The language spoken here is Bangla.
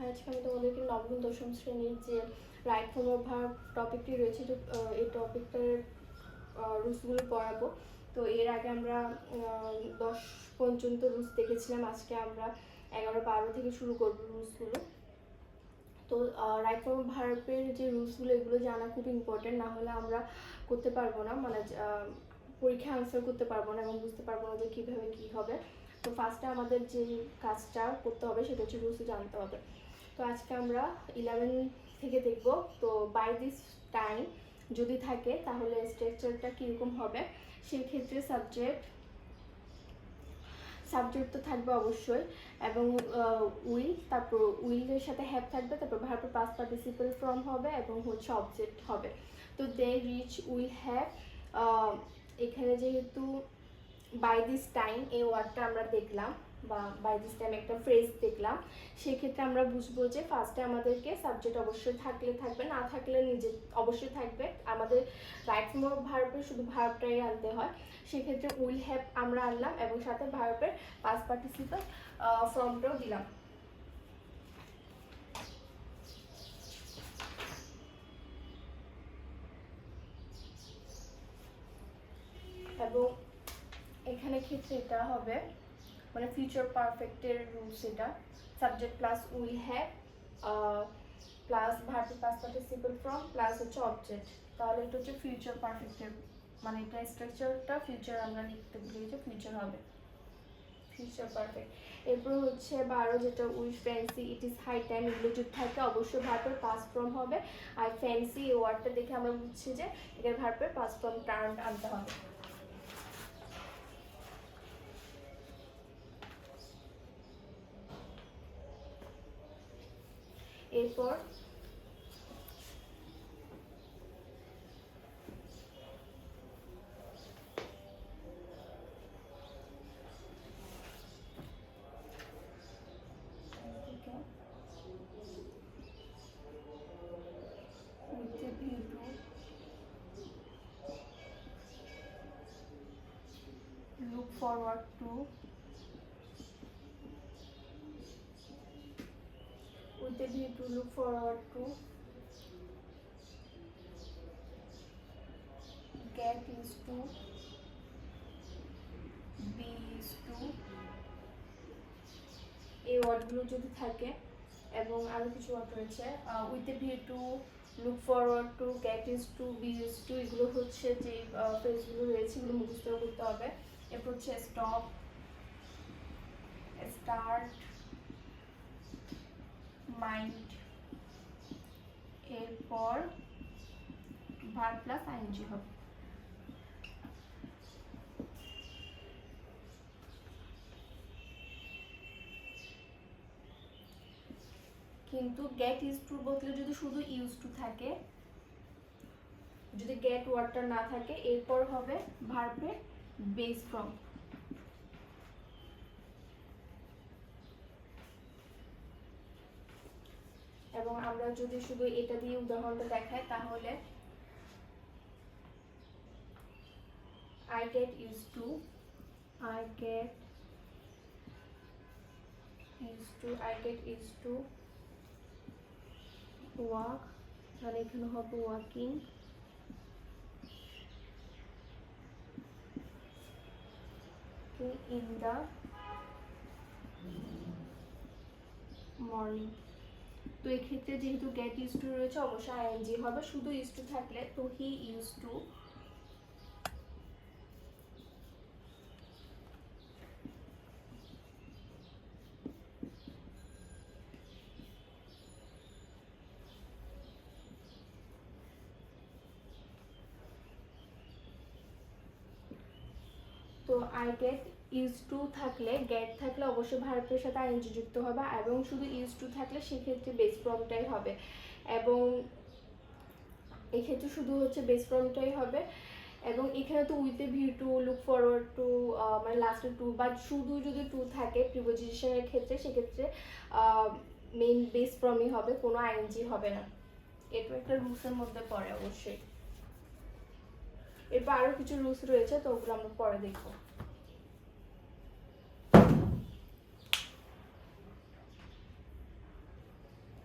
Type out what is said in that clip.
আজকে আমি তোমাদেরকে নবম দশম শ্রেণীর যে রাইট ফর্ম অফ ভার্ব টপিকটি রয়েছে, এই টপিকটার রুলসগুলো পড়াবো। তো এর আগে আমরা 10 পর্যন্ত রুলস দেখেছিলাম। আজকে আমরা 11-12 থেকে শুরু করবো রুলসগুলো। তো রাইট ফর্ম অফ ভার্বের যে রুলসগুলো, এগুলো জানা খুব ইম্পর্টেন্ট, না হলে আমরা করতে পারবো না, মানে পরীক্ষা আনসার করতে পারবো না এবং বুঝতে পারবো না যে কীভাবে কী হবে। তো ফার্স্টে আমাদের যে কাজটা করতে হবে সেটা হচ্ছে রুলস জানতে হবে। তো আজকে আমরা 11 থেকে দেখব। তো বাই দিস টাইম যদি থাকে তাহলে স্ট্রাকচারটা কীরকম হবে। সেই ক্ষেত্রে সাবজেক্ট তো থাকবে অবশ্যই, এবং উইল, তারপর উইলের সাথে হ্যাভ থাকবে, তারপর ভার্বের পাস্ট পার্টিসিপল ফর্ম হবে এবং হচ্ছে অবজেক্ট হবে। তো দে রিচ উইল হ্যাভ, এখানে যেহেতু বাই দিস টাইম এই ওয়ার্ডটা আমরা দেখলাম, বা বাই দিস টাইম একটা ফ্রেজ দেখলাম, সেক্ষেত্রে আমরা বুঝবো যে ফার্স্টে আমাদেরকে সাবজেক্ট অবশ্যই থাকলে থাকবে, না থাকলে নিজে অবশ্যই থাকবে। আমাদের রাইট ফর্ম অফ ভার্বে শুধু ভার্বটাই আনতে হয়। সেক্ষেত্রে উইল হ্যাভ আমরা আনলাম এবং সাথে ভার্বের পাস্ট পার্টিসিপল ফর্মটাও দিলাম। এবং এখানে ক্ষেত্রে এটা হবে মানে ফিউচার পারফেক্টের রুলস, এটা subject plus will have plus ভার্বের পাস্ট পার্টিসিপল ফর্ম প্লাস হচ্ছে অবজেক্ট, তাহলে এটা হচ্ছে ফিউচার পারফেক্টের, মানে এটা স্ট্রাকচারটা ফিউচার আমরা লিখতে বলি যে ফিউচার হবে, ফিউচার পারফেক্ট। এরপর হচ্ছে 12 যেটা we fancy it is high time, এগুলো যদি থাকে অবশ্যই ভার্বের পাস্ট ফর্ম হবে। আর ফ্যান্সি এই ওয়ার্ডটা দেখে আমরা বুঝছি যে এটার ভার্বের পাস্ট ফর্ম টার্ন আনতে হবে। এরপর look forward to, with a view to look forward to, get used to, be used to, এই ওয়ার্ডগুলো যদি থাকে, এবং আরও কিছু ওয়ার্ড রয়েছে with a view to, look forward to, get use to, be use to, এগুলো হচ্ছে যে ফ্রেজগুলো রয়েছে, এগুলো মুখস্থ করতে হবে। এরপর হচ্ছে স্টপ, স্টার্ট, মাইন্ড, এরপর ভার্ব প্লাস আইএনজি হবে। কিন্তু গেট ইউজ টু বলতে যদি শুধু ইউজ টু থাকে, যদি গেট ওয়ার্ডটা না থাকে, এরপর হবে ভার্বের বেস ফর্ম। এবং আমরা যদি শুধু এটা দিয়ে উদাহরণটা দেখাই তাহলে I get used to, I get used to walk, আর এখানে হবে ওয়াকিং, in the morning। তো এক্ষেত্রে যেহেতু গেট ইউজ টু রয়েছে অবশ্যই আইএনজি হবে, শুধু ইউজ টু থাকলে তো হি ইউজ টু, তো আই গেট ইউজ টু থাকলে, গেট থাকলে অবশ্যই ভার্বের সাথে আইএনজি যুক্ত হবে, এবং শুধু ইউজ টু থাকলে সেক্ষেত্রে বেস ফর্মটাই হবে, এবং এক্ষেত্রে শুধু হচ্ছে বেস ফর্মটাই হবে। এবং এখানে তো with a view to, look forward two, মানে লাস্টে টু, বা শুধু যদি টু থাকে প্রিপোজিশনের ক্ষেত্রে সেক্ষেত্রে মেইন বেস ফর্মই হবে, কোনো আইএনজি হবে না। এটা একটা রুলসের মধ্যে পড়ে অবশ্যই। এরপর আরও কিছু রুলস রয়েছে, তো ওগুলো আমরা পরে দেখবো।